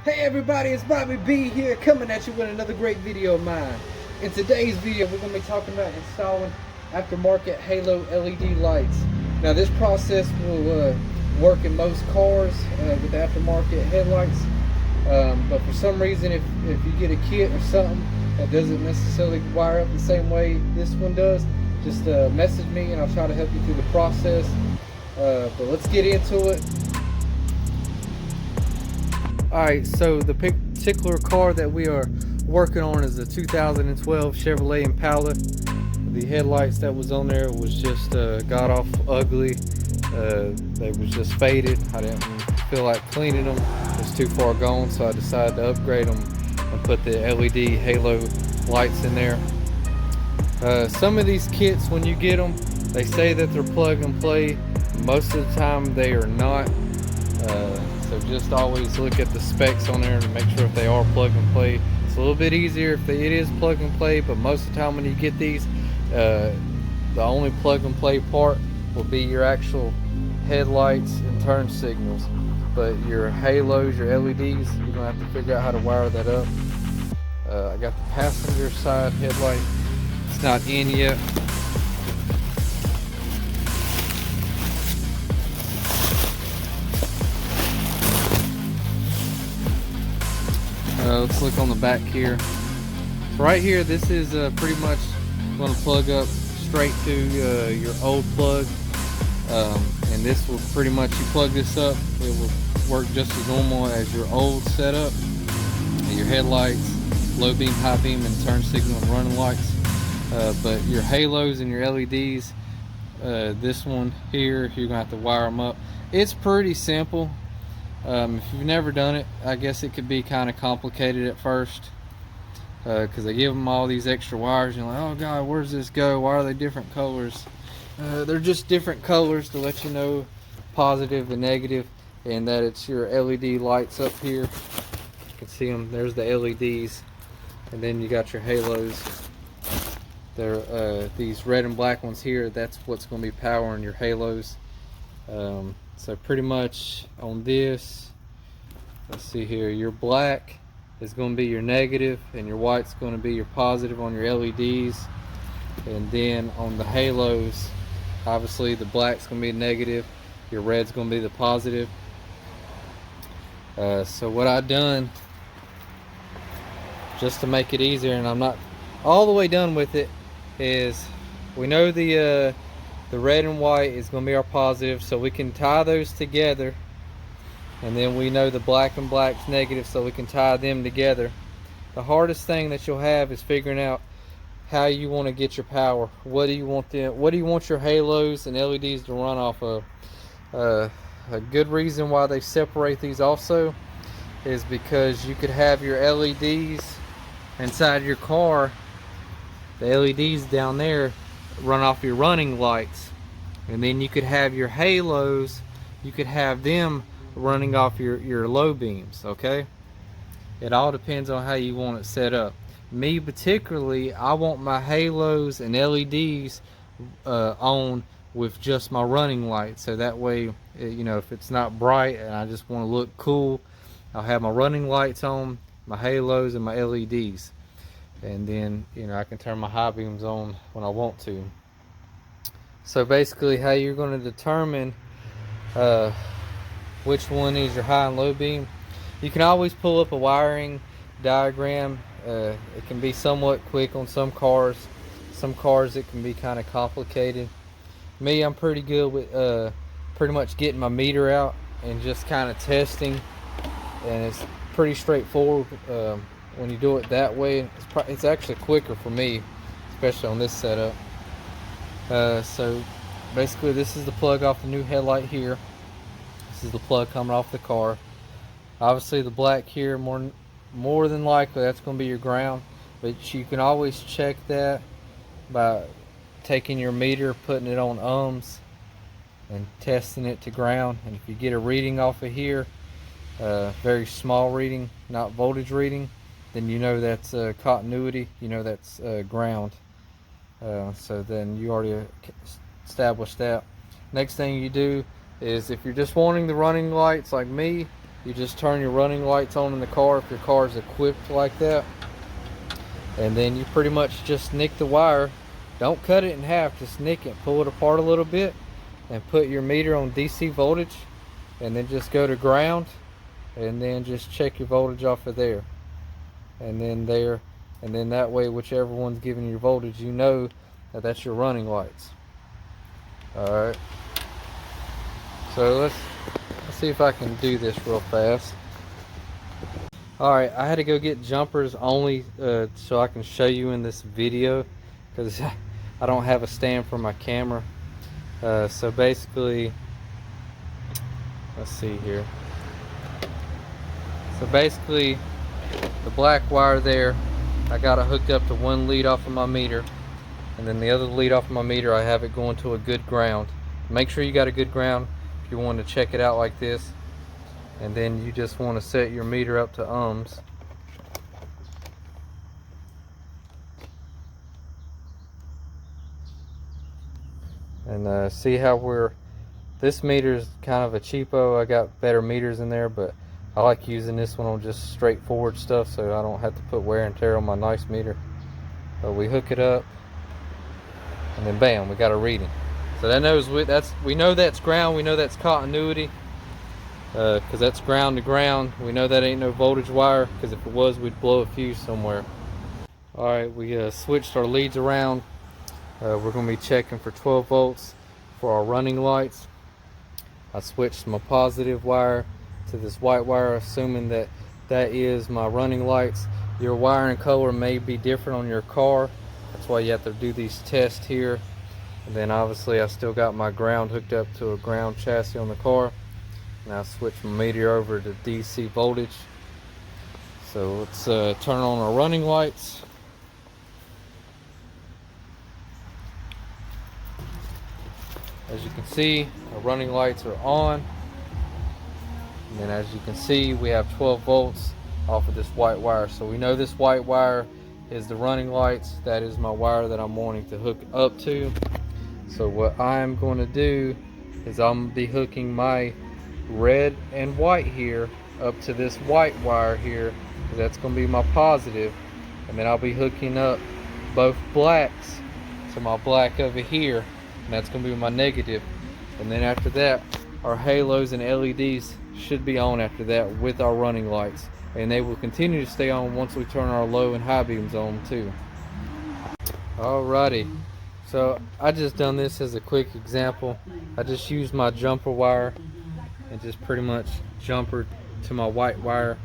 Hey everybody, it's Bobby B here coming at you with another great video of mine. In today's video, we're going to be talking about installing aftermarket halo LED lights. Now this process will work in most cars with aftermarket headlights, but for some reason if you get a kit or something that doesn't necessarily wire up the same way this one does, just message me and I'll try to help you through the process. But let's get into it. Alright, so the particular car that we are working on is a 2012 Chevrolet Impala. The headlights that was on there was just got off ugly. They was just faded. I didn't feel like cleaning them. It was too far gone, so I decided to upgrade them and put the LED halo lights in there. Some of these kits, when you get them, they say that they're plug and play. Most of the time they are not. So just always look at the specs on there and make sure if they are plug and play. It's a little bit easier if it is plug and play, but most of the time when you get these, the only plug and play part will be your actual headlights and turn signals. But your halos, your LEDs, you're gonna have to figure out how to wire that up. I got the passenger side headlight. It's not in yet. Let's look on the back here. So right here, this is pretty much going to plug up straight to your old plug, and this will pretty much, you plug this up, it will work just as normal as your old setup. Your headlights, low beam, high beam, and turn signal and running lights. But your halos and your LEDs, this one here, you're gonna have to wire them up. It's pretty simple. If you've never done it, I guess it could be kind of complicated at first, because they give them all these extra wires and you're like, oh god, where's this go? Why are they different colors? They're just different colors to let you know positive and negative, and that it's your LED lights up here. You can see them, there's the LEDs, and then you got your halos. They're these red and black ones here, that's what's going to be powering your halos. So pretty much on this, let's see here, your black is going to be your negative and your white's going to be your positive on your LEDs. And then on the halos, obviously the black's going to be negative, your red's going to be the positive. So what I've done, just to make it easier, and I'm not all the way done with it, is we know the red and white is going to be our positive, so we can tie those together. And then we know the black and black's negative, so we can tie them together. The hardest thing that you'll have is figuring out how you want to get your power. What do you want your halos and LEDs to run off of? A good reason why they separate these also is because you could have your LEDs inside your car, the LEDs down there, run off your running lights, and then you could have your halos, you could have them running off your low beams. Okay, it all depends on how you want it set up. Me particularly, I want my halos and LEDs on with just my running lights, so that way, you know, if it's not bright and I just want to look cool, I'll have my running lights on, my halos and my LEDs. And then, you know, I can turn my high beams on when I want to. So basically how you're going to determine which one is your high and low beam, you can always pull up a wiring diagram. It can be somewhat quick on some cars. Some cars it can be kind of complicated. Me, I'm pretty good with pretty much getting my meter out and just kind of testing, and it's pretty straightforward. When you do it that way, it's actually quicker for me, especially on this setup. So basically this is the plug off the new headlight here. This is the plug coming off the car. Obviously the black here, more than likely that's going to be your ground, but you can always check that by taking your meter, putting it on ohms and testing it to ground. And if you get a reading off of here, very small reading, not voltage reading, then you know that's continuity, you know that's ground. So then you already established that. Next thing you do is, if you're just wanting the running lights like me, you just turn your running lights on in the car if your car is equipped like that, and then you pretty much just nick the wire. Don't cut it in half, just nick it, pull it apart a little bit, and put your meter on DC voltage, and then just go to ground, and then just check your voltage off of there, and then there, and then that way, whichever one's giving you your voltage, you know that that's your running lights. Alright, so let's see if I can do this real fast. Alright, I had to go get jumpers only so I can show you in this video, because I don't have a stand for my camera. So basically, let's see here. So basically, the black wire there, I got it hooked up to one lead off of my meter, and then the other lead off of my meter, I have it going to a good ground. Make sure you got a good ground if you want to check it out like this. And then you just want to set your meter up to ohms. And see how this meter is kind of a cheapo. I got better meters in there, but I like using this one on just straightforward stuff so I don't have to put wear and tear on my nice meter. But we hook it up, and then bam, we got a reading. So that knows we know that's ground, we know that's continuity, because that's ground to ground. We know that ain't no voltage wire, because if it was, we'd blow a fuse somewhere. Alright, we switched our leads around. We're going to be checking for 12 volts for our running lights. I switched my positive wire to this white wire, assuming that that is my running lights. Your wiring color may be different on your car. That's why you have to do these tests here. And then obviously I still got my ground hooked up to a ground chassis on the car. Now switch my meter over to DC voltage. So let's turn on our running lights. As you can see, our running lights are on. And then as you can see, we have 12 volts off of this white wire. So we know this white wire is the running lights. That is my wire that I'm wanting to hook up to. So what I'm going to do is I'm going to be hooking my red and white here up to this white wire here, because that's going to be my positive. And then I'll be hooking up both blacks to my black over here, and that's going to be my negative. And then after that, our halos and LEDs should be on after that with our running lights, and they will continue to stay on once we turn our low and high beams on too. Alrighty, so I just done this as a quick example. I just used my jumper wire and just pretty much jumpered to my white wire,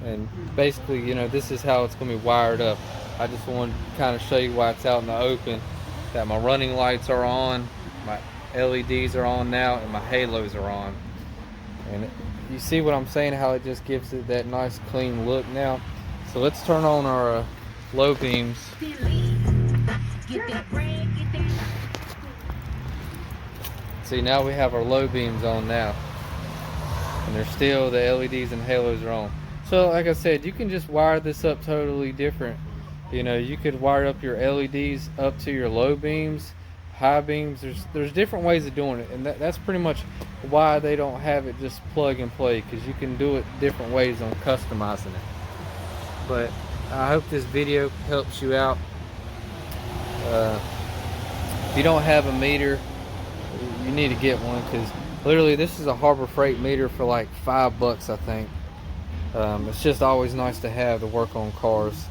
and basically, you know, this is how it's going to be wired up. I just wanted to kind of show you why it's out in the open, that my running lights are on, my LEDs are on now, and my halos are on. And you see what I'm saying, how it just gives it that nice clean look now. So let's turn on our low beams. See, now we have our low beams on now, and they're still, the LEDs and halos are on. So like I said, you can just wire this up totally different. You know, you could wire up your LEDs up to your low beams, high beams. There's different ways of doing it, and that's pretty much why they don't have it just plug and play, because you can do it different ways on customizing it. But I hope this video helps you out. If you don't have a meter, you need to get one, because literally this is a Harbor Freight meter for like $5, I think. It's just always nice to have to work on cars.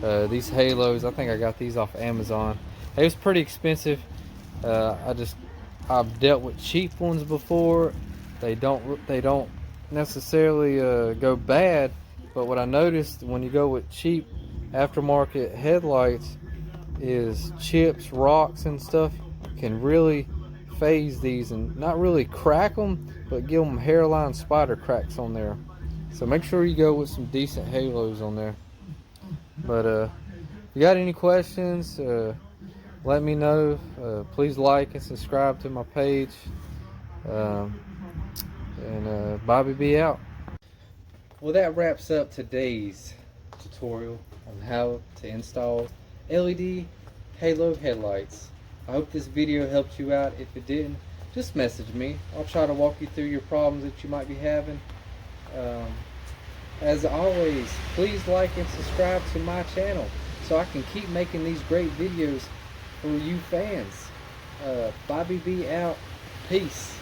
These halos, I think I got these off Amazon. It was pretty expensive. I've dealt with cheap ones before. They don't necessarily go bad, but what I noticed when you go with cheap aftermarket headlights is chips, rocks, and stuff can really phase these and not really crack them, but give them hairline spider cracks on there. So make sure you go with some decent halos on there. But if you got any questions, let me know. Please like and subscribe to my page. Bobby B out. Well, that wraps up today's tutorial on how to install LED halo headlights. I hope this video helped you out. If it didn't, just message me. I'll try to walk you through your problems that you might be having. As always, please like and subscribe to my channel so I can keep making these great videos for you fans. Bobby B out. Peace.